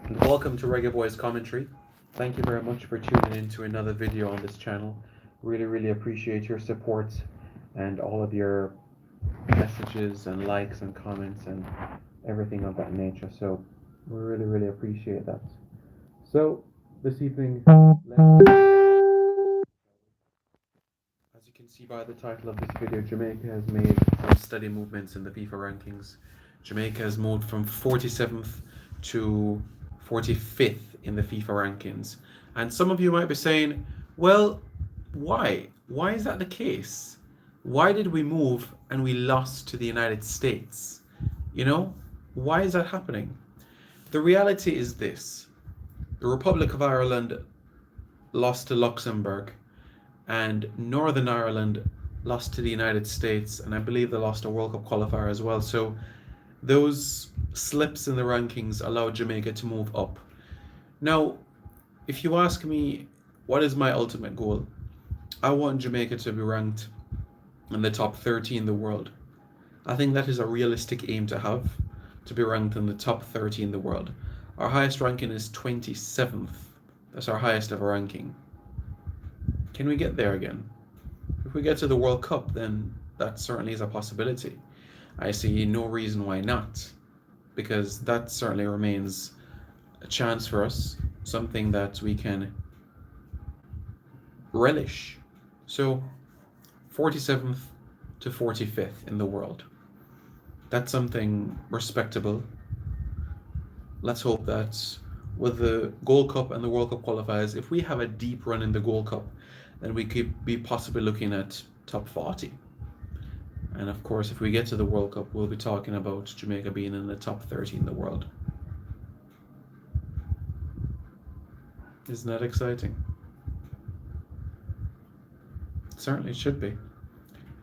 and welcome to Reggae Boyz commentary. Thank you very much for tuning in to another video on this channel. Really appreciate your support and all of your messages and likes and comments and everything of that nature. So we really appreciate that. So this evening, as you can see by the title of this video, Jamaica has made some steady movements in the FIFA rankings. Jamaica has moved from 47th to 45th in the FIFA rankings. And some of you might be saying, well, why? Why is that the case? Why did we move and we lost to the United States? You know, why is that happening? The reality is this. The Republic of Ireland lost to Luxembourg, and Northern Ireland lost to the United States, and I believe they lost a World Cup qualifier as well. So those slips in the rankings allowed Jamaica to move up. Now, if you ask me, what is my ultimate goal? I want Jamaica to be ranked in the top 30 in the world. I think that is a realistic aim to have, to be ranked in the top 30 in the world. Our highest ranking is 27th. That's our highest ever ranking. Can we get there again? If we get to the World Cup, then that certainly is a possibility. I see no reason why not, because that certainly remains a chance for us, something that we can relish. So 47th to 45th in the world. That's something respectable. Let's hope that with the Gold Cup and the World Cup qualifiers, if we have a deep run in the Gold Cup, then we could be possibly looking at top 40. And of course, if we get to the World Cup, we'll be talking about Jamaica being in the top 30 in the world. Isn't that exciting? Certainly it should be.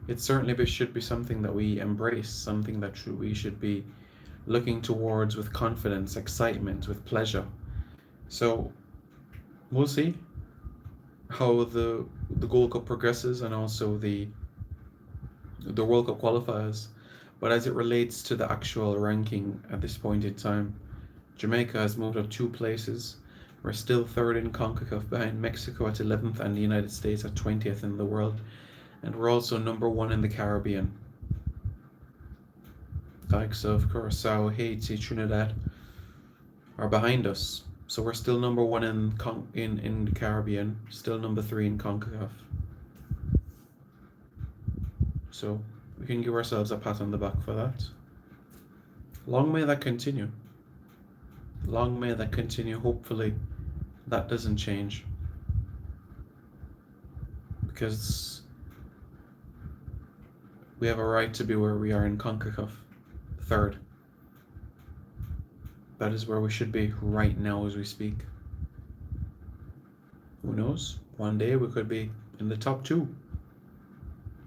It certainly should be something that we embrace, something that we should be looking towards with confidence, excitement, with pleasure. So we'll see how the Gold Cup progresses and also the World Cup qualifiers. But as it relates to the actual ranking at this point in time, Jamaica has moved up 2 places. We're still third in CONCACAF behind Mexico at 11th and the United States at 20th in the world. And we're also number 1 in the Caribbean. Likes of Curacao, Haiti, Trinidad are behind us. So we're still number 1 in the Caribbean, still number 3 in CONCACAF. So we can give ourselves a pat on the back for that. Long may that continue. Long may that continue. Hopefully that doesn't change, because we have a right to be where we are in CONCACAF, third. That is where we should be right now as we speak. Who knows? One day we could be in the top 2.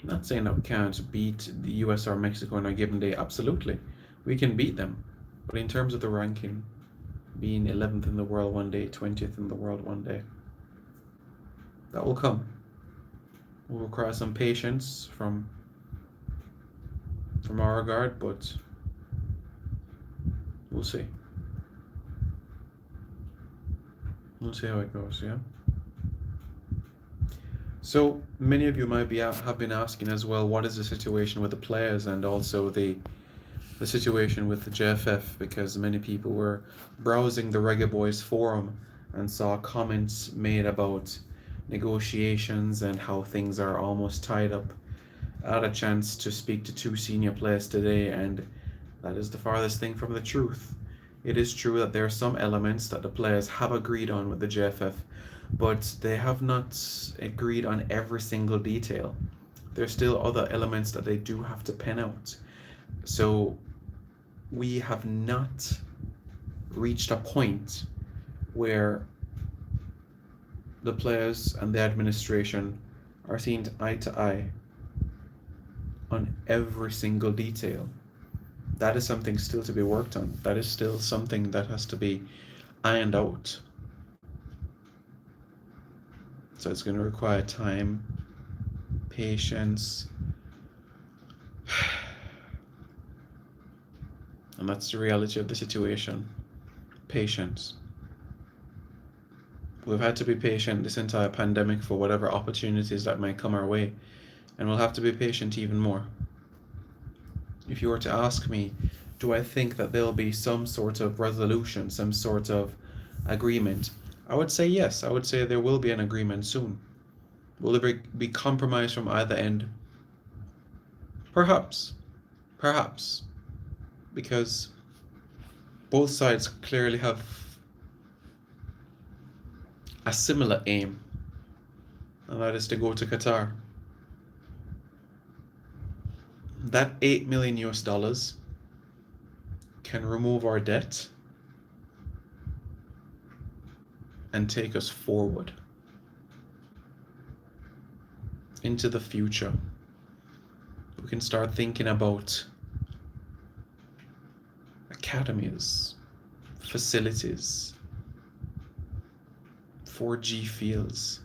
I'm not saying that we can't beat the US or Mexico on a given day. Absolutely. We can beat them. But in terms of the ranking, being 11th in the world one day, 20th in the world one day, that will come. It will require some patience from our regard, but we'll see. We'll see how it goes, yeah? So many of you might have been asking as well, what is the situation with the players and also the situation with the JFF, because many people were browsing the Reggae Boyz forum and saw comments made about negotiations and how things are almost tied up. I had a chance to speak to 2 senior players today, and that is the farthest thing from the truth. It is true that there are some elements that the players have agreed on with the JFF, but they have not agreed on every single detail. There's still other elements that they do have to pen out. So we have not reached a point where the players and the administration are seeing eye to eye on every single detail. That is something still to be worked on. That is still something that has to be ironed out. So it's going to require time, patience, and that's the reality of the situation. Patience. We've had to be patient this entire pandemic for whatever opportunities that might come our way, and we'll have to be patient even more. If you were to ask me, do I think that there'll be some sort of resolution, some sort of agreement? I would say yes. I would say there will be an agreement soon. Will there be compromise from either end? Perhaps. Perhaps. Because both sides clearly have a similar aim, and that is to go to Qatar. That 8 million US dollars can remove our debt and take us forward into the future. We can start thinking about academies, facilities, 4G fields,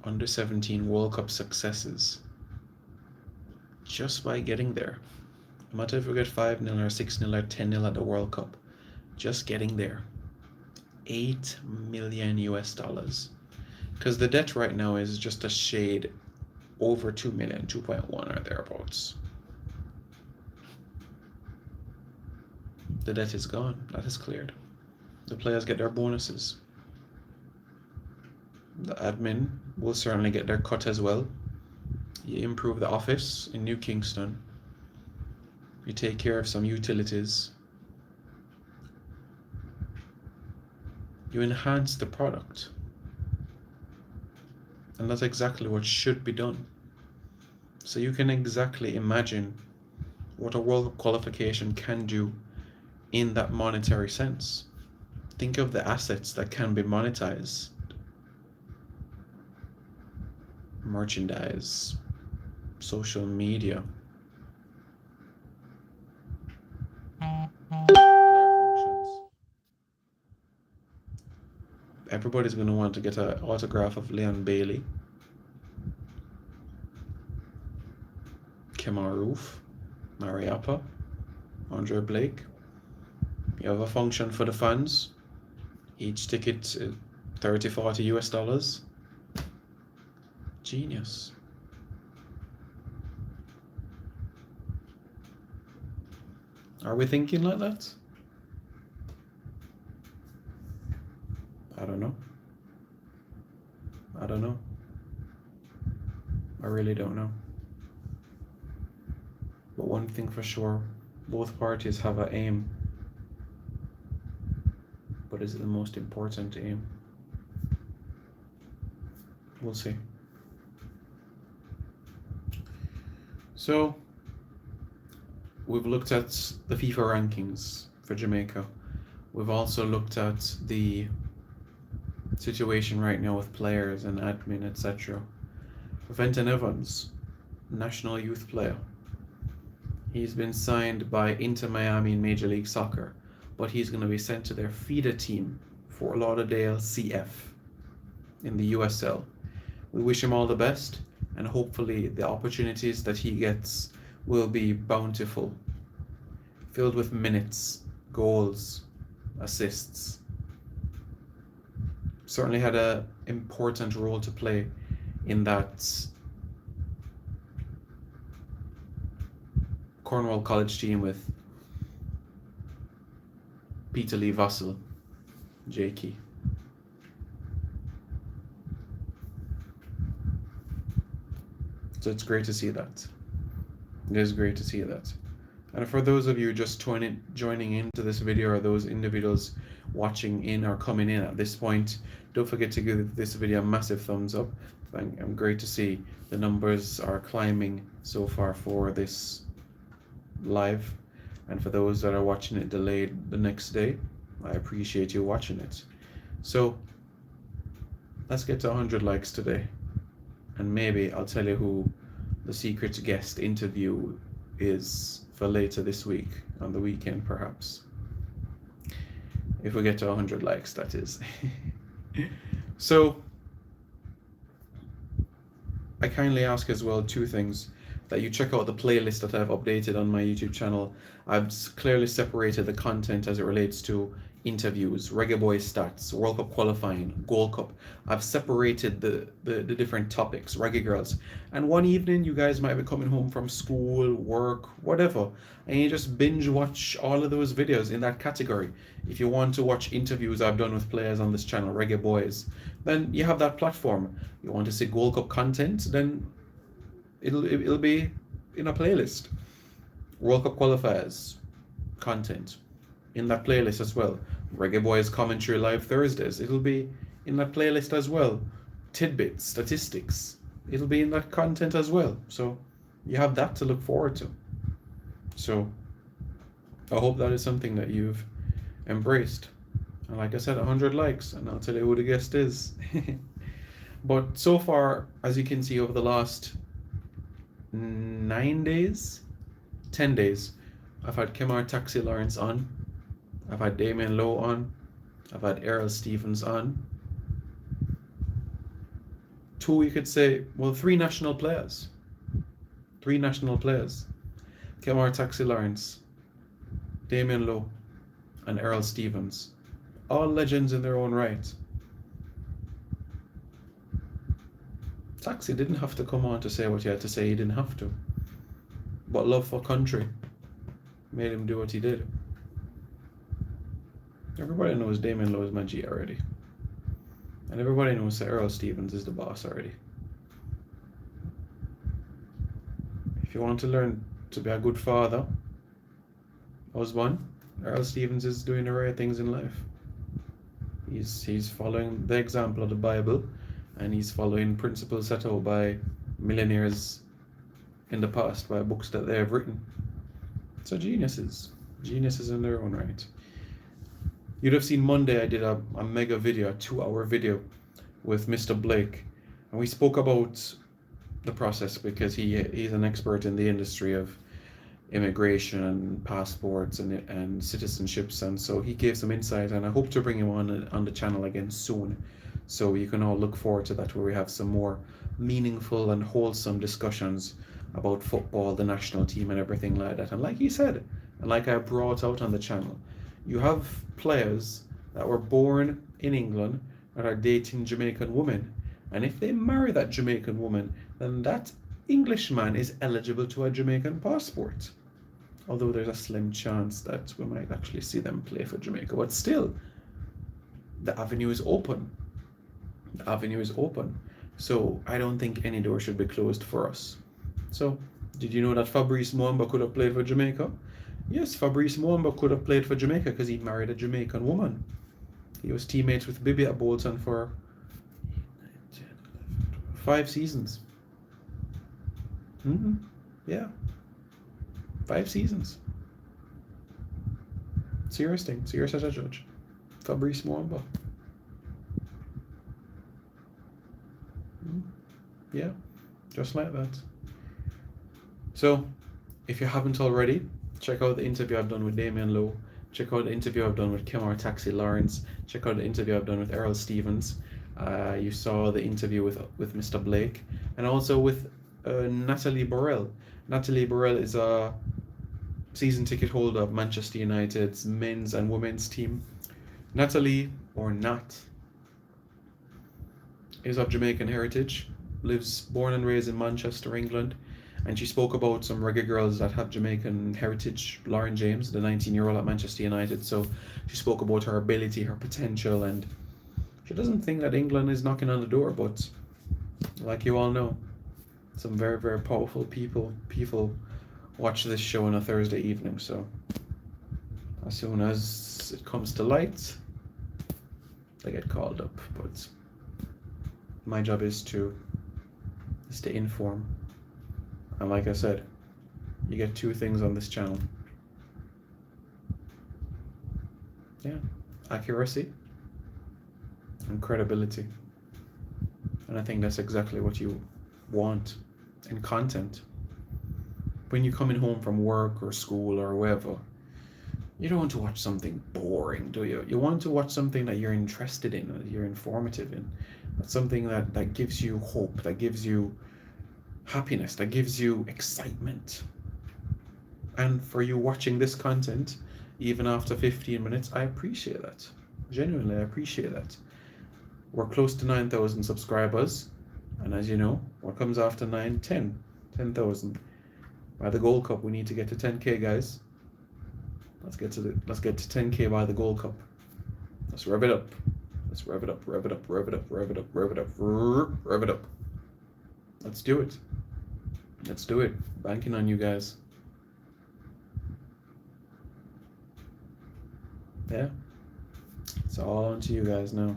under 17 World Cup successes, just by getting there. No matter if we get 5-0 or 6-0 or 10-0 at the World Cup, just getting there. 8 million US dollars. Because the debt right now is just a shade over 2 million, 2.1 or thereabouts. The debt is gone. That is cleared. The players get their bonuses. The admin will certainly get their cut as well. You improve the office in New Kingston. You take care of some utilities. You enhance the product. And that's exactly what should be done. So you can exactly imagine what a World Cup qualification can do in that monetary sense. Think of the assets that can be monetized. Merchandise, social media, functions. Everybody's going to want to get an autograph of Leon Bailey, Kemar Roof, Mariappa, Andre Blake. You have a function for the fans. Each ticket $30-40 US dollars. Genius. Are we thinking like that? I don't know. I don't know. I really don't know. But one thing for sure, both parties have an aim. But is it the most important aim? We'll see. So, we've looked at the FIFA rankings for Jamaica. We've also looked at the situation right now with players and admin, etc. Venton Evans, national youth player. He's been signed by Inter Miami in Major League Soccer, but he's going to be sent to their feeder team, Fort Lauderdale CF, in the USL. We wish him all the best, and hopefully the opportunities that he gets will be bountiful, filled with minutes, goals, assists. Certainly had an important role to play in that Cornwall College team with Peter Lee Vassell, Jakey. So it's great to see that. It is great to see that. And for those of you just joining into this video, or those individuals watching in or coming in at this point, don't forget to give this video a massive thumbs up. I'm great to see the numbers are climbing so far for this live. And for those that are watching it delayed the next day, I appreciate you watching it. So let's get to 100 likes today. And maybe I'll tell you who the secret guest interview is for later this week, on the weekend perhaps. If we get to 100 likes, that is. So I kindly ask as well two things: that you check out the playlist that I've updated on my YouTube channel. I've clearly separated the content as it relates to interviews, Reggae Boyz stats, World Cup qualifying, Gold Cup. I've separated the different topics, Reggae Girls. And one evening, you guys might be coming home from school, work, whatever, and you just binge watch all of those videos in that category. If you want to watch interviews I've done with players on this channel, Reggae Boyz, then you have that platform. You want to see Gold Cup content, then it'll be in a playlist. World Cup qualifiers content in that playlist as well. Reggae Boyz commentary live Thursdays, it'll be in that playlist as well. Tidbits, statistics, it'll be in that content as well. So you have that to look forward to. So I hope that is something that you've embraced. And like I said, 100 likes, and I'll tell you who the guest is. But so far, as you can see, over the last 9 days, 10 days, I've had Kemar Taxi Lawrence on, I've had Damien Lowe on, I've had Errol Stevens on. Two, you could say, well, three national players. Kemar Taxi Lawrence, Damien Lowe, and Errol Stevens. All legends in their own right. Taxi didn't have to come on to say what he had to say, he didn't have to. But love for country made him do what he did. Everybody knows Damien Lowe is my G already. And everybody knows that Errol Stevens is the boss already. If you want to learn to be a good father, husband, Errol Stevens is doing the right things in life. He's following the example of the Bible, and he's following principles set out by millionaires in the past, by books that they have written. So geniuses in their own right. You'd have seen Monday I did a mega video, a 2-hour video with Mr. Blake, and we spoke about the process because he's an expert in the industry of immigration and passports and citizenships, and so he gave some insight, and I hope to bring him on the channel again soon, so you can all look forward to that, where we have some more meaningful and wholesome discussions about football, the national team, and everything like that. And like he said, and like I brought out on the channel, you have players that were born in England that are dating Jamaican women, and if they marry that Jamaican woman, then that Englishman is eligible to a Jamaican passport. Although there's a slim chance that we might actually see them play for Jamaica, but still, the avenue is open. So I don't think any door should be closed for us. So, did you know that Fabrice Muamba could have played for Jamaica? Yes, Fabrice Muamba could have played for Jamaica because he married a Jamaican woman. He was teammates with Bibi at Bolton for 5 seasons. Yeah. 5 seasons. Serious thing. Serious as a judge. Fabrice Muamba. Yeah. Just like that. So, if you haven't already, check out the interview I've done with Damien Lowe. Check out the interview I've done with Kemar Taxi Lawrence. Check out the interview I've done with Errol Stevens. You saw the interview with Mr. Blake, and also with Natalie Burrell. Natalie Burrell is a season ticket holder of Manchester United's men's and women's team. Natalie, or Nat, is of Jamaican heritage, born and raised in Manchester, England, and she spoke about some reggae girls that have Jamaican heritage. Lauren James, the 19-year-old at Manchester United, so she spoke about her ability, her potential, and she doesn't think that England is knocking on the door, but like you all know, some very, very powerful people watch this show on a Thursday evening, so as soon as it comes to light, they get called up. But my job is to inform, and like I said, you get 2 things on this channel. Yeah, accuracy and credibility. And I think that's exactly what you want in content. When you're coming home from work or school or wherever, you don't want to watch something boring, do you? You want to watch something that you're interested in, that you're informative in. That's something that gives you hope, that gives you happiness, that gives you excitement. And for you watching this content, even after 15 minutes. I appreciate that. Genuinely, I appreciate that. We're close to 9,000 subscribers. And as you know, what comes after 9? 10,000. By the Gold Cup, we need to get to 10K, guys. Let's get to 10K by the Gold Cup. Let's rev it up. Let's rev it up, rev it up, rev it up, rev it up, rev it up, rev it up. Let's do it. Let's do it. Banking on you guys. Yeah. It's all on to you guys now.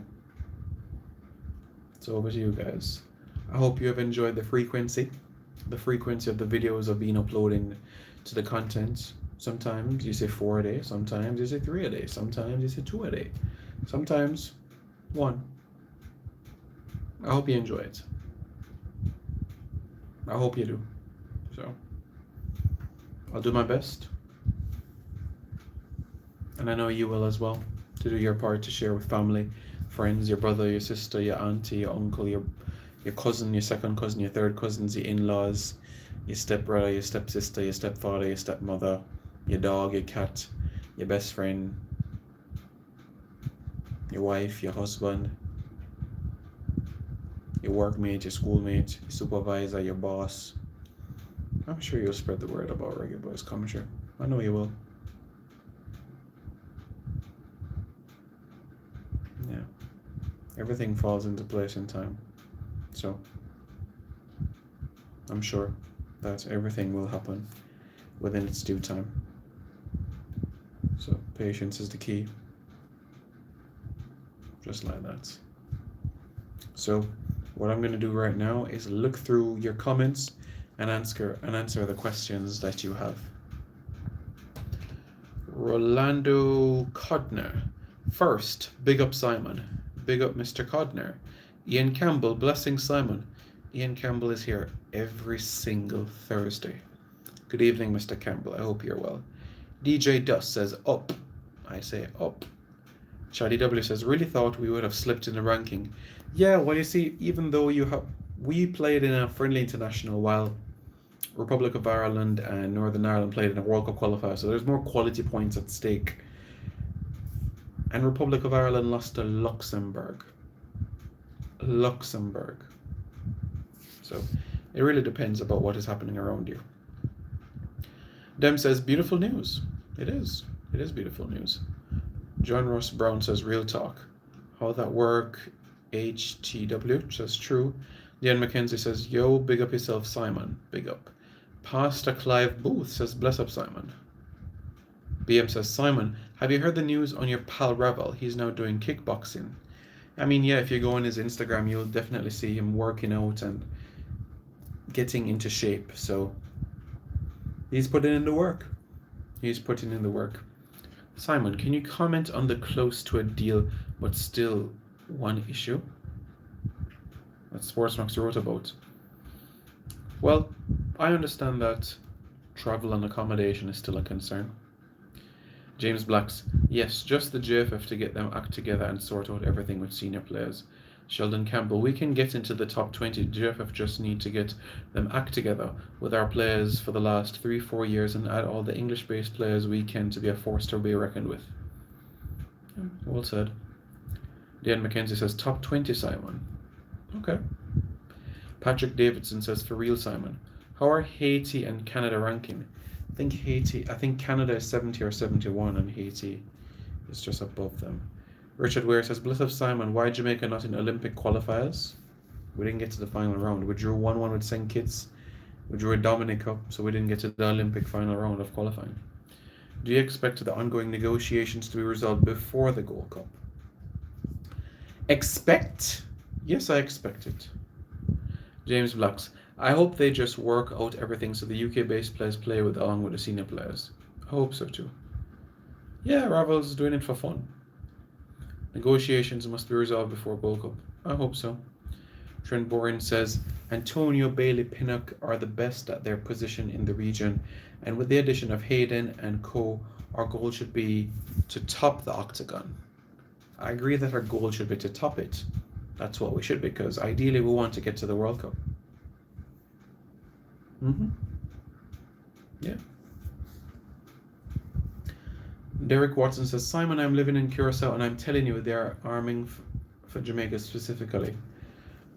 It's over to you guys. I hope you have enjoyed the frequency of the videos I've been uploading to the content. Sometimes you say 4 a day, sometimes you say 3 a day, sometimes you say 2 a day, sometimes 1. I hope you enjoy it. I hope you do. So, I'll do my best. And I know you will as well, to do your part to share with family, friends, your brother, your sister, your auntie, your uncle, your cousin, your second cousin, your third cousins, your in-laws, your stepbrother, your stepsister, your stepfather, your stepmother, your dog, your cat, your best friend, your wife, your husband, your workmate, your schoolmate, your supervisor, your boss. I'm sure you'll spread the word about Reggae Boyz commentary. I know you will. Yeah. Everything falls into place in time. So, I'm sure that everything will happen within its due time. So, patience is the key. Just like that. So, what I'm going to do right now is look through your comments and answer the questions that you have. Rolando Codner. First, big up Simon. Big up Mr. Codner. Ian Campbell, blessing Simon. Ian Campbell is here every single Thursday. Good evening, Mr. Campbell. I hope you're well. DJ Dust says up. I say up. Charlie W says, really thought we would have slipped in the ranking. Yeah, well, you see, even though we played in a friendly international while Republic of Ireland and Northern Ireland played in a World Cup qualifier, so there's more quality points at stake. And Republic of Ireland lost to Luxembourg. So it really depends about what is happening around you. Dem says, beautiful news. It is beautiful news. John Ross Brown says, real talk. How that work? HTW says, true. Leon McKenzie says, yo, big up yourself, Simon. Big up. Pastor Clive Booth says, bless up, Simon. BM says, Simon, have you heard the news on your pal Revel? He's now doing kickboxing. I mean, yeah, if you go on his Instagram, you'll definitely see him working out and getting into shape. So he's putting in the work. Simon, can you comment on the close to a deal but still one issue that Sportsmax wrote about? Well, I understand that travel and accommodation is still a concern. James Blacks, yes, just the JFF to get them act together and sort out everything with senior players. Sheldon Campbell, we can get into the top 20. JFF just need to get them act together with our players for the last 3-4 years and add all the English-based players we can to be a force to be reckoned with. Well said. Dan McKenzie says, top 20, Simon. Okay. Patrick Davidson says, for real, Simon. How are Haiti and Canada ranking? I think Canada is 70 or 71 and Haiti is just above them. Richard Ware says, bless up, Simon. Why Jamaica not in Olympic qualifiers? We didn't get to the final round. We drew 1-1 with St. Kitts. We drew a Dominica, so we didn't get to the Olympic final round of qualifying. Do you expect the ongoing negotiations to be resolved before the Gold Cup? Expect? Yes, I expect it. James Blacks, I hope they just work out everything so the UK-based players play with along with the senior players. I hope so too. Yeah, Ravel's doing it for fun. Negotiations must be resolved before Gold Cup. I hope so. Trent Boren says, Antonio, Bailey, Pinnock are the best at their position in the region, and with the addition of Hayden and co, our goal should be to top the octagon. I agree that our goal should be to top it. That's what we should, because ideally we want to get to the World Cup. Yeah. Derek Watson says, Simon, I'm living in Curacao and I'm telling you, they are arming for Jamaica specifically.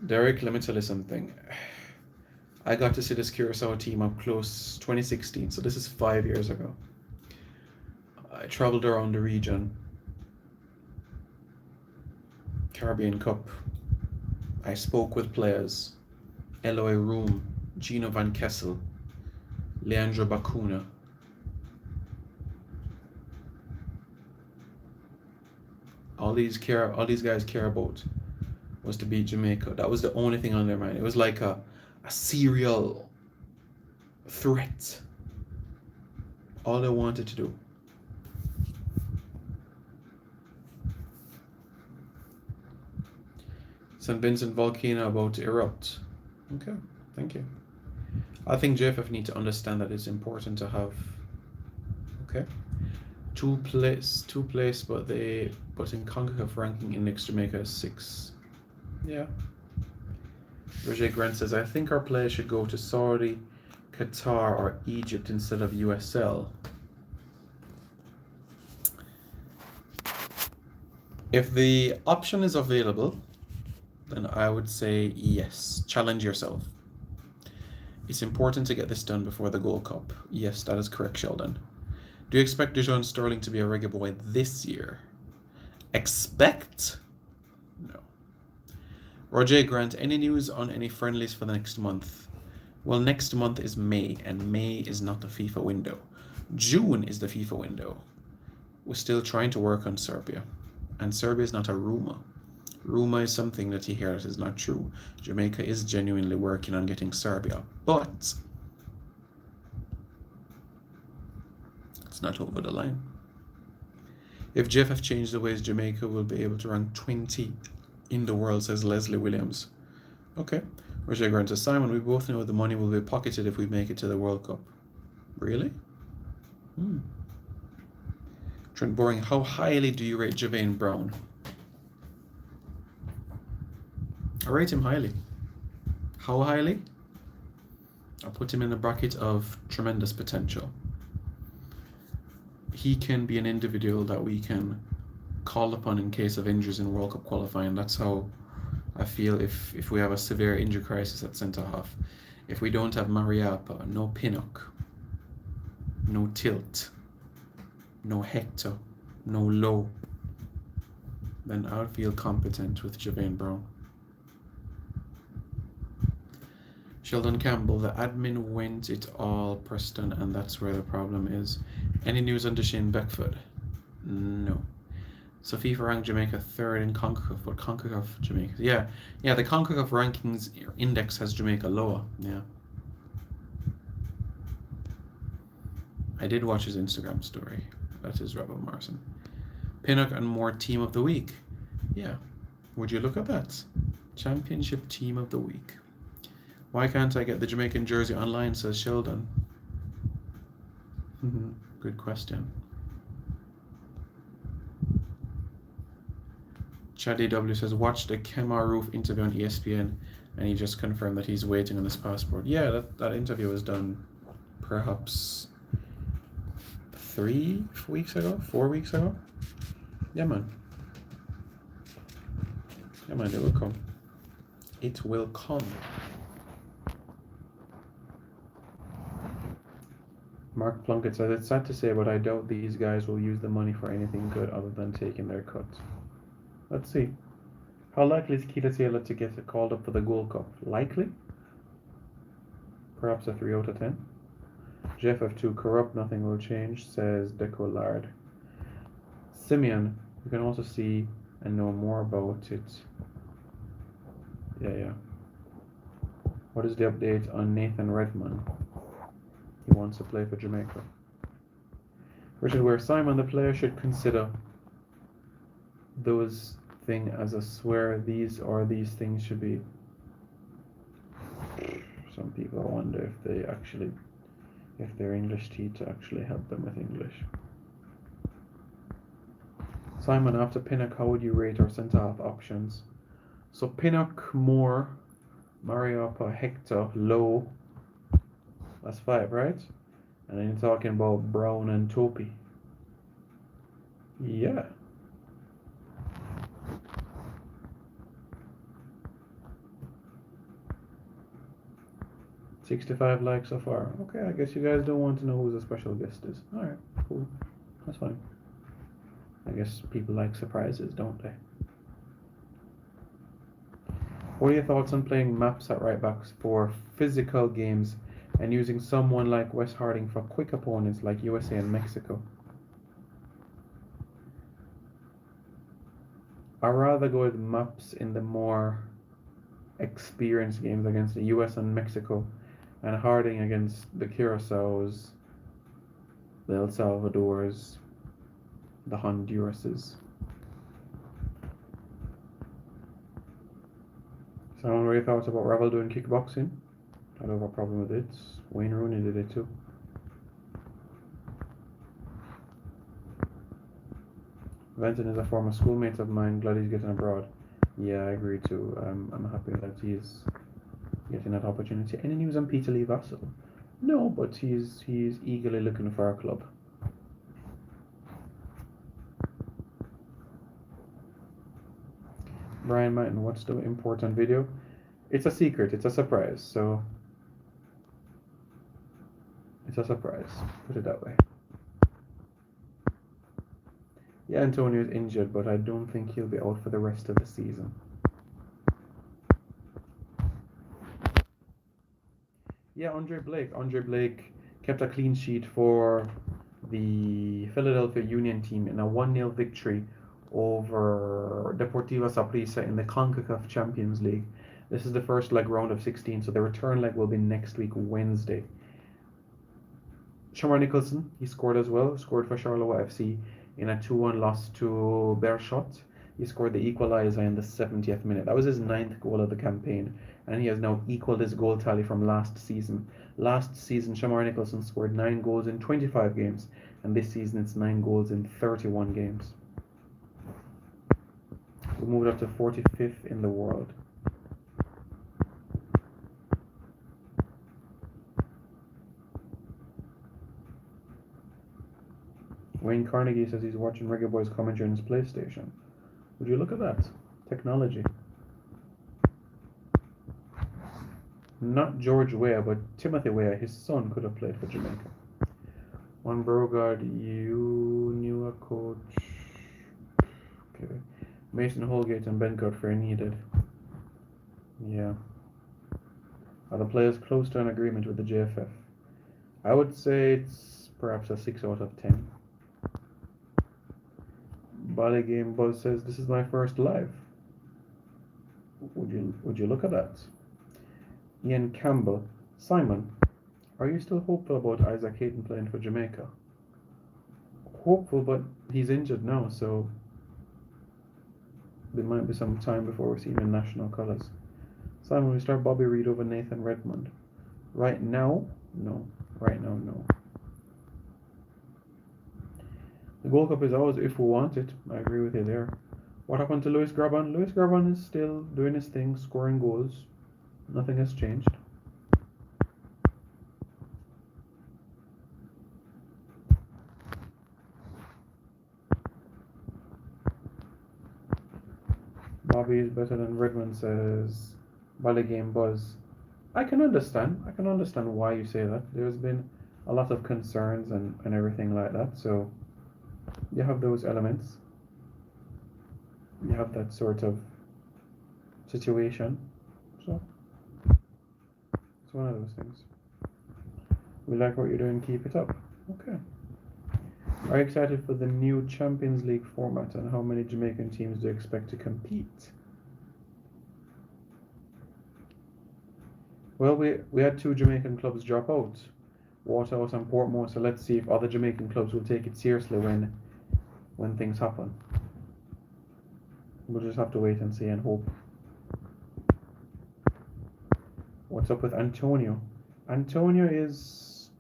Derek, let me tell you something. I got to see this Curacao team up close 2016, so this is 5 years ago. I traveled around the region. Caribbean Cup. I spoke with players. Eloy Room, Gino Van Kessel, Leandro Bacuna. All these guys care about was to beat Jamaica. That was the only thing on their mind. It was like a serial threat. All they wanted to do. St. Vincent volcano about to erupt. Okay, thank you. I think JFF need to understand that it's important to have. Okay. Two place, but in CONCACAF ranking index Jamaica is 6. Yeah. Reggae Grant says, I think our players should go to Saudi, Qatar, or Egypt instead of USL. If the option is available, then I would say yes. Challenge yourself. It's important to get this done before the Gold Cup. Yes, that is correct, Sheldon. Do you expect Dijon Sterling to be a Reggae boy this year? Expect? No. Roger Grant, any news on any friendlies for the next month? Well, next month is May, and May is not the FIFA window. June is the FIFA window. We're still trying to work on Serbia. And Serbia is not a rumor. Rumor is something that you hear that is not true. Jamaica is genuinely working on getting Serbia, but it's not over the line. If JFF changed the ways, Jamaica will be able to rank 20 in the world, says Leslie Williams. Okay. Roger Grant says, Simon, we both know the money will be pocketed if we make it to the World Cup. Really? Trent Boring, how highly do you rate Javane Brown? I rate him highly. How highly? I put him in the bracket of tremendous potential. He can be an individual that we can call upon in case of injuries in World Cup qualifying. That's how I feel if we have a severe injury crisis at centre half. If we don't have Mariapa, no Pinnock, no Tilt, no Hector, no Low, then I would feel competent with Javane Brown. Sheldon Campbell, the admin went it all, Preston, and that's where the problem is. Any news on Deshane Beckford? No. So FIFA ranked Jamaica 3rd in CONCACAF, but CONCACAF Jamaica. Yeah, the CONCACAF rankings index has Jamaica lower. Yeah. I did watch his Instagram story. That is Rebel Morrison. Pinnock and Moore Team of the Week. Yeah. Would you look at that? Championship Team of the Week. Why can't I get the Jamaican jersey online, says Sheldon. Good question. Chaddy W says, watch the Kemar Roof interview on ESPN, and he just confirmed that he's waiting on his passport. Yeah, that interview was done perhaps 3 weeks ago, 4 weeks ago. Yeah, man. Yeah, man, it will come. It will come. Mark Plunkett says, it's sad to say, but I doubt these guys will use the money for anything good other than taking their cut. Let's see. How likely is Keita Taylor to get called up for the Gold Cup? Likely? Perhaps a 3 out of 10. Jeff F2, corrupt, nothing will change, says Deco Lard. Simeon, you can also see and know more about it. Yeah. What is the update on Nathan Redmond? He wants to play for Jamaica. Richard Ware, Simon, the player should consider those things as a swear these things should be. Some people wonder if their English teacher actually help them with English. Simon, after Pinnock, how would you rate our centre half options? So Pinnock, Moore, Mariapa, Hector, Low. That's 5, right? And then you're talking about Brown and Topi. Yeah. $65 likes so far. Okay, I guess you guys don't want to know who the special guest is. Alright, cool. That's fine. I guess people like surprises, don't they? What are your thoughts on playing maps at right backs for physical games and using someone like Wes Harding for quick opponents like USA and Mexico? I'd rather go with maps in the more experienced games against the US and Mexico, and Harding against the Curaçaos, the El Salvadors, the Hondurases. So, what are your thoughts about Ravel doing kickboxing? I don't have a problem with it. Wayne Rooney did it too. Venton is a former schoolmate of mine. Glad he's getting abroad. Yeah, I agree too. I'm happy that he's getting that opportunity. Any news on Peter Lee Vassell? No, but he's eagerly looking for a club. Brian Martin, what's the important video? It's a secret. It's a surprise. So it's a surprise. Put it that way. Yeah, Antonio's injured, but I don't think he'll be out for the rest of the season. Yeah, Andre Blake. Andre Blake kept a clean sheet for the Philadelphia Union team in a 1-0 victory over Deportiva Saprissa in the CONCACAF Champions League. This is the first leg, round of 16, so the return leg will be next week, Wednesday. Shamar Nicholson, he scored as well, scored for Charleroi FC in a 2-1 loss to Berchot. He scored the equaliser in the 70th minute. That was his 9th goal of the campaign, and he has now equalled his goal tally from last season. Last season, Shamar Nicholson scored 9 goals in 25 games, and this season it's 9 goals in 31 games. We moved up to 45th in the world. Wayne Carnegie says he's watching Reggae Boyz commentary on his PlayStation. Would you look at that? Technology. Not George Weah, but Timothy Weah, his son, could have played for Jamaica. One Brogard, you knew a coach. Okay. Mason Holgate and Ben Godfrey needed. Yeah. Are the players close to an agreement with the JFF? I would say it's perhaps a 6 out of 10. Bally Game Buzz says this is my first live. Would you look at that? Ian Campbell, Simon, are you still hopeful about Isaac Hayden playing for Jamaica? Hopeful, but he's injured now, so there might be some time before we see him in national colours. Simon, we start Bobby Reid over Nathan Redmond. Right now, no. Right now, no. The Gold Cup is always if we want it. I agree with you there. What happened to Lewis Graban? Lewis Graban is still doing his thing, scoring goals. Nothing has changed. Bobby is better than Redmond, says Bally Game Buzz. I can understand why you say that. There's been a lot of concerns and everything like that, so you have those elements. You have that sort of situation. So it's one of those things. We like what you're doing, keep it up. Okay. Are you excited for the new Champions League format, and how many Jamaican teams do you expect to compete? Well, we had 2 Jamaican clubs drop out, Waterhouse and Portmore, so let's see if other Jamaican clubs will take it seriously when things happen. We'll just have to wait and see and hope. What's up with Antonio? Antonio is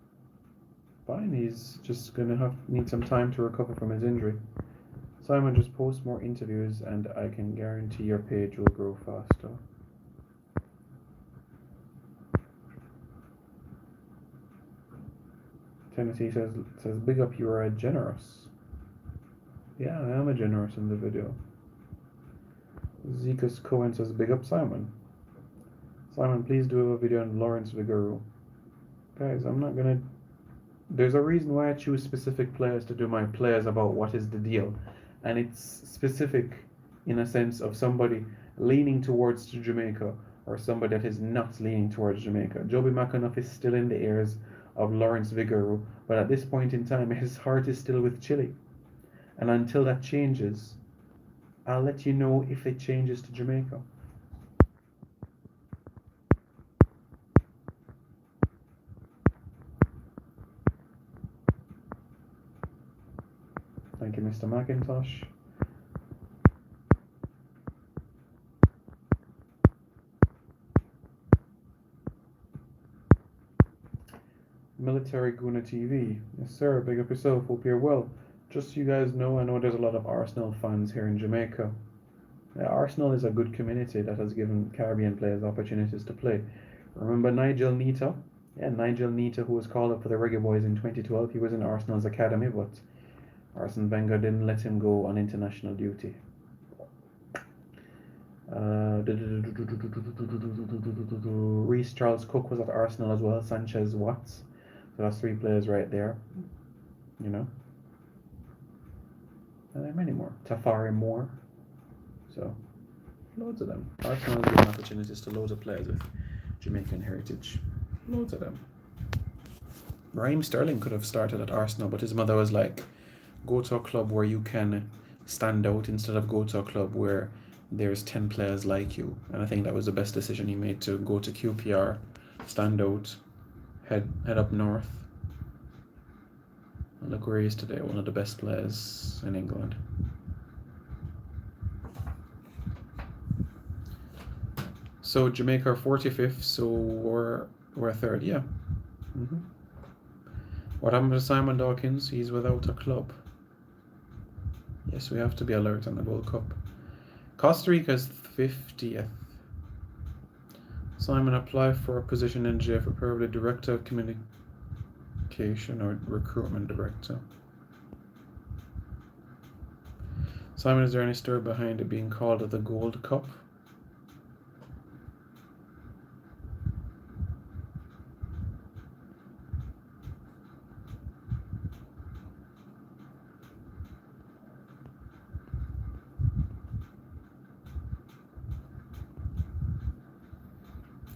fine. He's just gonna need some time to recover from his injury. Simon, just post more interviews and I can guarantee your page will grow faster. Tennessee says big up, you are generous. Yeah, I am a generous in the video. Zekas Cohen says, big up Simon. Simon, please do a video on Lawrence Vigouroux. Guys, I'm not gonna. There's a reason why I choose specific players to do my players about what is the deal. And it's specific in a sense of somebody leaning towards Jamaica or somebody that is not leaning towards Jamaica. Joby McAnuff is still in the ears of Lawrence Vigouroux, but at this point in time, his heart is still with Chile. And until that changes, I'll let you know if it changes to Jamaica. Thank you, Mr. McIntosh. Military Guna TV. Yes, sir. Big up yourself. Hope you're well. Just so you guys know, I know there's a lot of Arsenal fans here in Jamaica. Arsenal is a good community that has given Caribbean players opportunities to play. Remember Nigel Nita? Yeah, Nigel Nita, who was called up for the Reggae Boyz in 2012. He was in Arsenal's academy, but Arsene Wenger didn't let him go on international duty. Reece Charles Cook was at Arsenal as well. Sanchez Watts. So that's 3 players right there. You know. And there are many more. Tafari Moore. So, loads of them. Arsenal has given opportunities to loads of players with Jamaican heritage. Loads of them. Raheem Sterling could have started at Arsenal, but his mother was like, go to a club where you can stand out instead of go to a club where there's 10 players like you. And I think that was the best decision he made, to go to QPR, stand out, head up north. And look where he is today, one of the best players in England. So Jamaica are 45th, so we're third, yeah. What happened to Simon Dawkins? He's without a club. Yes, we have to be alert on the Gold Cup. Costa Rica's 50th. Simon, apply for a position in JF, preferably Director of Communication or Recruitment Director. Simon, is there any story behind it being called the Gold Cup?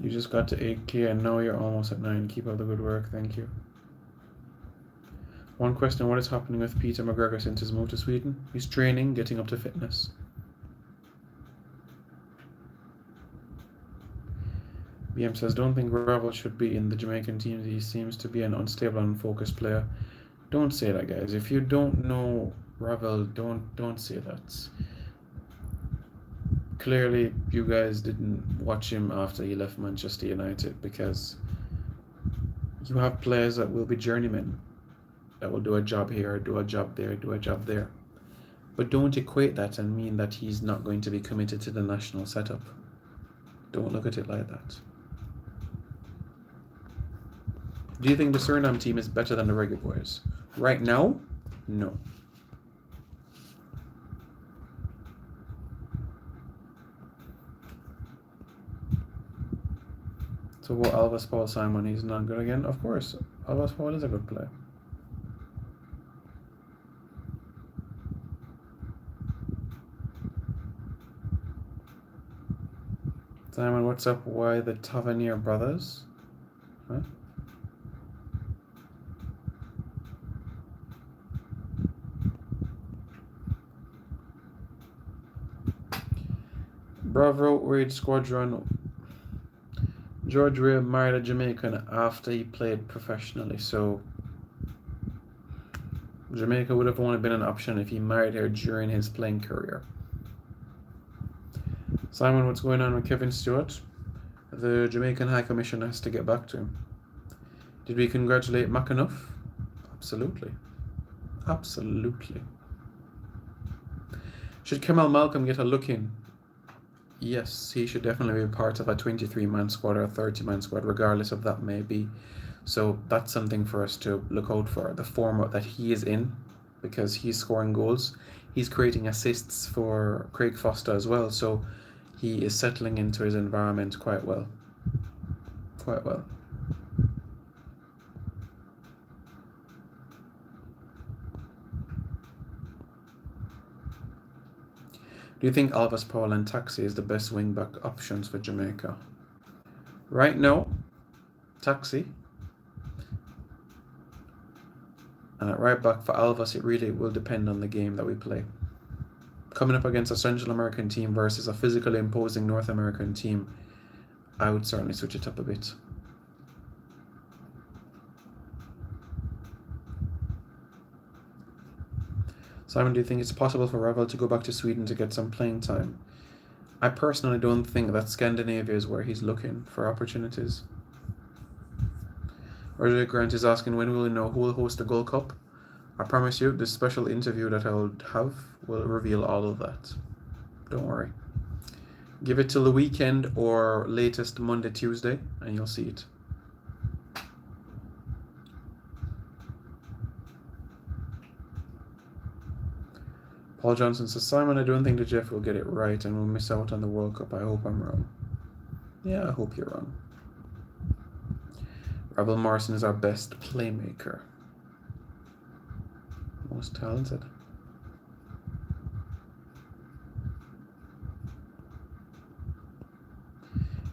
You just got to 8K and now you're almost at 9. Keep up the good work, thank you. One question, what is happening with Peter McGregor since his move to Sweden? He's training, getting up to fitness. BM says, don't think Ravel should be in the Jamaican team. He seems to be an unstable and unfocused player. Don't say that, guys. If you don't know Ravel, don't say that. Clearly, you guys didn't watch him after he left Manchester United, because you have players that will be journeymen, that will do a job here, do a job there, do a job there. But don't equate that and mean that he's not going to be committed to the national setup. Don't look at it like that. Do you think the Suriname team is better than the Reggae Boyz? Right now, no. So what, Alvas Paul Simon, he's not good again? Of course, Alvas Paul is a good player. Simon, what's up? Why the Tavernier brothers? Huh? Bravo Raid Squadron. George Ray married a Jamaican after he played professionally, so Jamaica would have only been an option if he married her during his playing career. Simon, what's going on with Kevin Stewart? The Jamaican High Commission has to get back to him. Did we congratulate McAnuff? Absolutely. Absolutely. Should Kamal Malcolm get a look in? Yes, he should definitely be part of a 23-man squad or a 30-man squad, regardless of that may be. So that's something for us to look out for. The format that he is in, because he's scoring goals, he's creating assists for Craig Foster as well, so he is settling into his environment quite well. Quite well. Do you think Alves Paul and Taxi is the best wing-back options for Jamaica? Right now, Taxi. And at right back for Alves, it really will depend on the game that we play. Coming up against a Central American team versus a physically imposing North American team, I would certainly switch it up a bit. Simon, do you think it's possible for Ravel to go back to Sweden to get some playing time? I personally don't think that Scandinavia is where he's looking for opportunities. Roger Grant is asking when will we know who will host the Gold Cup? I promise you, this special interview that I'll have will reveal all of that. Don't worry. Give it till the weekend or latest Monday, Tuesday, and you'll see it. Paul Johnson says, Simon, I don't think the Jeff will get it right and will miss out on the World Cup. I hope I'm wrong. Yeah, I hope you're wrong. Rebel Morrison is our best playmaker. Most talented.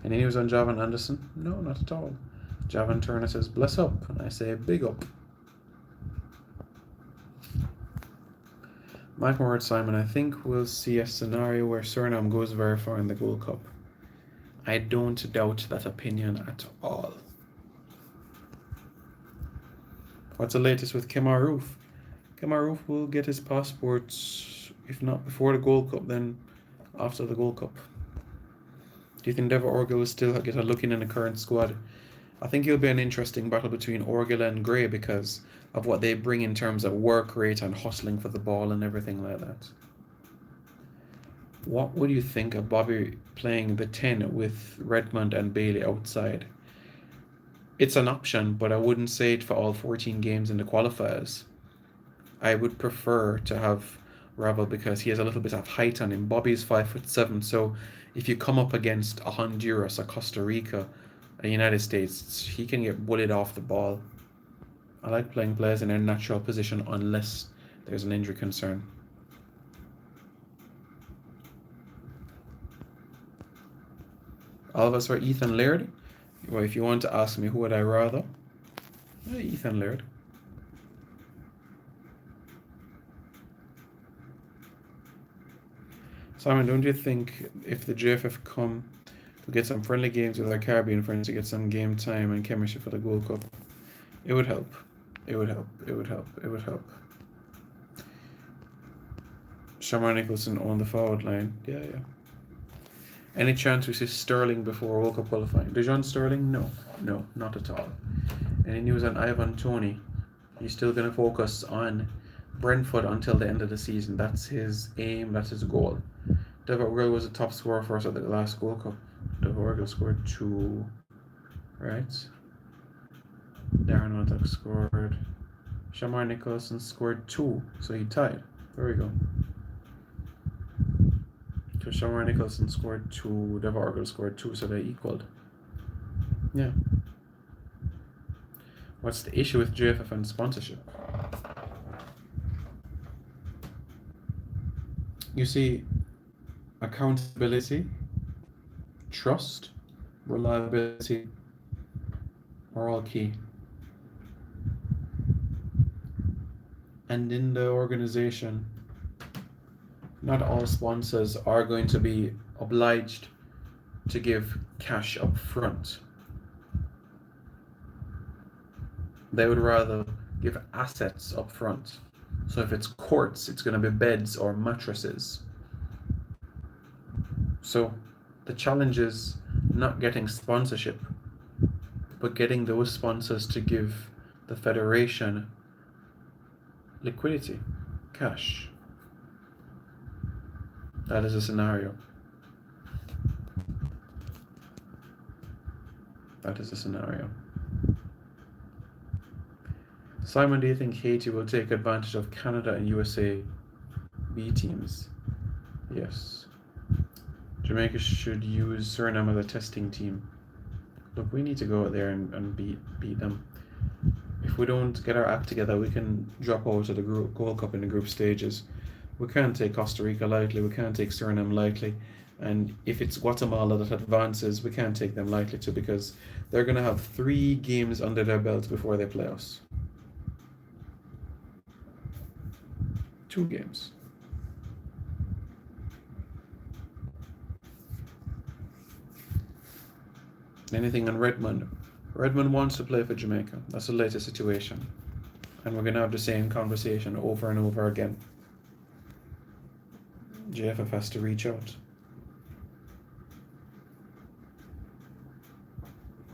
Any news on Javan Anderson? No, not at all. Javan Turner says, bless up, and I say big up. Mike Morad Simon, I think we'll see a scenario where Suriname goes very far in the Gold Cup. I don't doubt that opinion at all. What's the latest with Kemar Roof? Kemar Roof will get his passport, if not before the Gold Cup, then after the Gold Cup. Do you think Devo Orgel will still get a look in the current squad? I think it'll be an interesting battle between Orgel and Gray because of what they bring in terms of work rate and hustling for the ball and everything like that. What would you think of Bobby playing the 10 with Redmond and Bailey outside? It's an option, but I wouldn't say it for all 14 games in the qualifiers. I would prefer to have Ravel because he has a little bit of height on him. Bobby's 5'7", so if you come up against a Honduras, a Costa Rica, a United States, he can get bullied off the ball. I like playing players in their natural position unless there's an injury concern. Alves or Ethan Laird? Well, if you want to ask me who would I rather, Ethan Laird. Simon, don't you think if the JFF come to get some friendly games with our Caribbean friends to get some game time and chemistry for the Gold Cup, it would help. It would help. It would help. It would help. Shamar Nicholson on the forward line. Yeah. Any chance we see Sterling before World Cup qualifying? Dejon Sterling? No, not at all. Any news on Ivan Toney? He's still going to focus on Brentford until the end of the season. That's his aim. That's his goal. Devo Orgel was the top scorer for us at the last Gold Cup. Devo Orgel scored 2, right? Darren Montauk scored. Shamar Nicholson scored 2, so he tied. There we go. So Shamar Nicholson scored 2, Devo Orgel scored 2, so they equaled. Yeah. What's the issue with JFF and sponsorship? You see, accountability, trust, reliability are all key. And in the organization, not all sponsors are going to be obliged to give cash up front. They would rather give assets up front. So if it's courts, it's going to be beds or mattresses. So the challenge is not getting sponsorship, but getting those sponsors to give the federation liquidity, cash. That is a scenario. That is a scenario. Simon, do you think Haiti will take advantage of Canada and USA B teams. Yes. Jamaica should use Suriname as a testing team. Look, we need to go out there and beat them. If we don't get our act together, we can drop out to the Gold Cup in the group stages. We can't take Costa Rica lightly. We can't take Suriname lightly. And if it's Guatemala that advances, we can't take them lightly too, because they're going to have 3 games under their belt before they play us. 2 games. Anything on Redmond? Redmond wants to play for Jamaica. That's the latest situation. And we're going to have the same conversation over and over again. JFF has to reach out.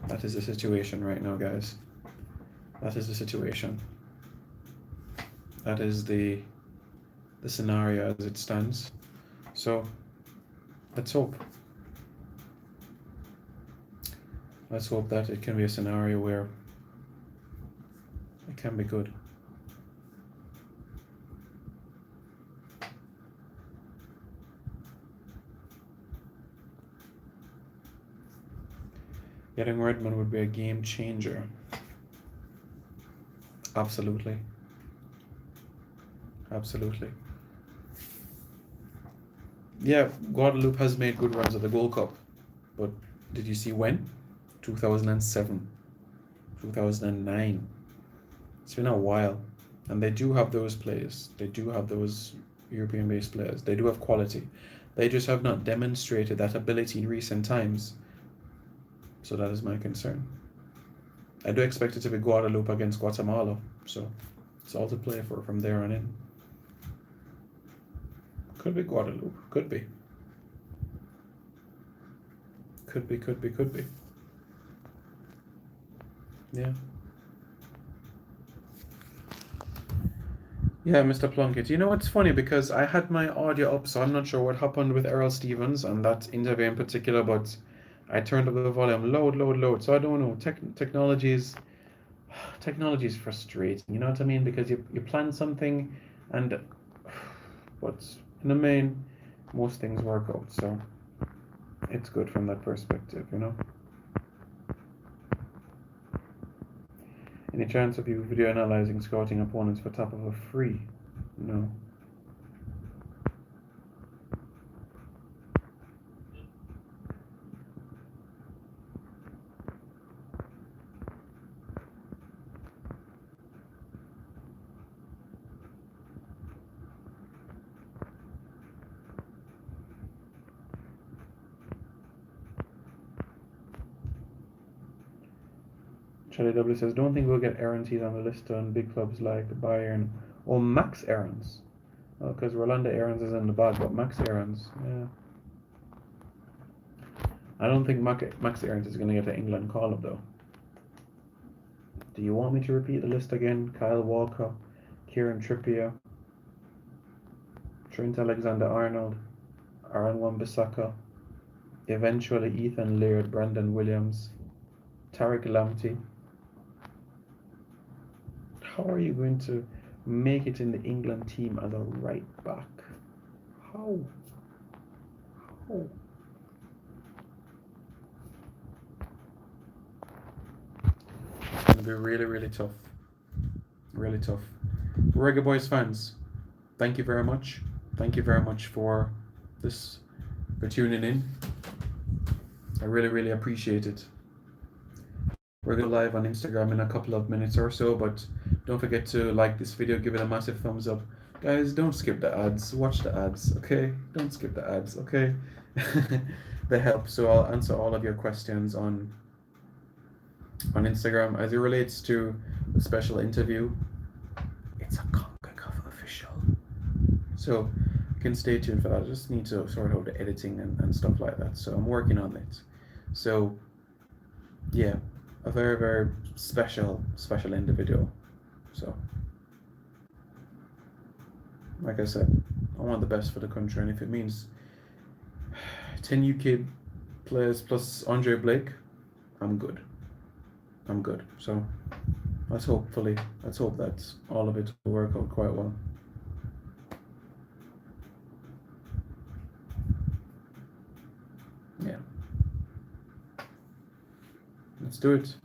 That is the situation right now, guys. That is the situation. That is the scenario as it stands. So, let's hope. Let's hope that it can be a scenario where it can be good. Getting Redmond would be a game changer. Absolutely. Absolutely. Yeah, Guadeloupe has made good runs at the Gold Cup. But did you see when? 2007. 2009. It's been a while. And they do have those players. They do have those European-based players. They do have quality. They just have not demonstrated that ability in recent times. So that is my concern. I do expect it to be Guadeloupe against Guatemala. So it's all to play for from there on in. Could be Guadeloupe. Could be. Could be. Yeah. Yeah, Mr. Plunkett. You know what's funny? Because I had my audio up, so I'm not sure what happened with Errol Stevens and that interview in particular, but I turned up the volume loud. So I don't know. Technology is frustrating. You know what I mean? Because you plan something, and what's in the main, most things work out. So it's good from that perspective, you know. Any chance of you video analyzing scouting opponents for top of a free? No. Charlie W says, don't think we'll get Aaron's on the list on big clubs like Bayern or Max Aarons. Because Rolanda Aarons is in the bag, but Max Aarons, yeah. I don't think Max Aarons is going to get an England call-up, though. Do you want me to repeat the list again? Kyle Walker, Kieran Trippier, Trent Alexander-Arnold, Aaron Wan-Bissaka, eventually Ethan Laird, Brandon Williams, Tariq Lamptey. How are you going to make it in the England team as a right back? How? It's going to be really tough. Really tough. Reggae Boyz fans, thank you very much. Thank you very much for this, for tuning in. I really appreciate it. We're going to go live on Instagram in a couple of minutes or so, but don't forget to like this video, give it a massive thumbs up. Guys, don't skip the ads. Watch the ads, okay? Don't skip the ads, okay? They help, so I'll answer all of your questions on Instagram. As it relates to the special interview, it's a CONCACAF official. So you can stay tuned for that. I just need to sort out the editing and stuff like that. So I'm working on it. So yeah, a very special individual. So like I said, I want the best for the country, and if it means 10 UK players plus Andre Blake, I'm good. So let's hope that all of it will work out quite well. Let's do it.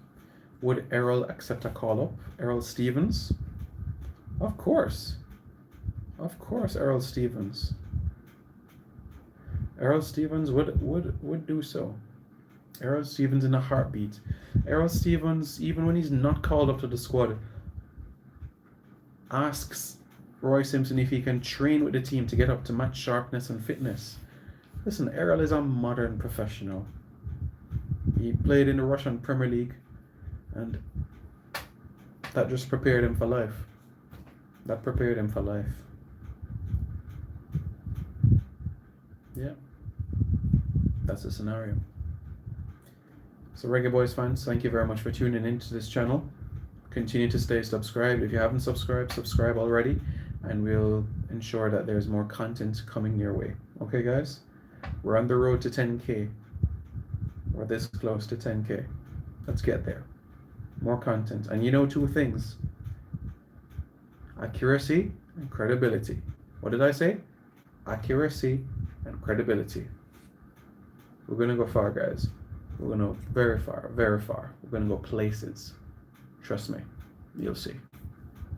Would Errol accept a call up? Errol Stevens? Of course. Of course, Errol Stevens. Errol Stevens would do so. Errol Stevens in a heartbeat. Errol Stevens, even when he's not called up to the squad, asks Roy Simpson if he can train with the team to get up to match sharpness and fitness. Listen, Errol is a modern professional. He played in the Russian Premier League, and that just prepared him for life. That prepared him for life. Yeah. That's the scenario. So Reggae Boyz fans, thank you very much for tuning into this channel. Continue to stay subscribed. If you haven't subscribed, subscribe already, and we'll ensure that there's more content coming your way. Okay, guys? We're on the road to 10K. We're this close to 10K. Let's get there. More content. And you know two things. Accuracy and credibility. What did I say? Accuracy and credibility. We're going to go far, guys. We're going to go very far, very far. We're going to go places. Trust me. You'll see.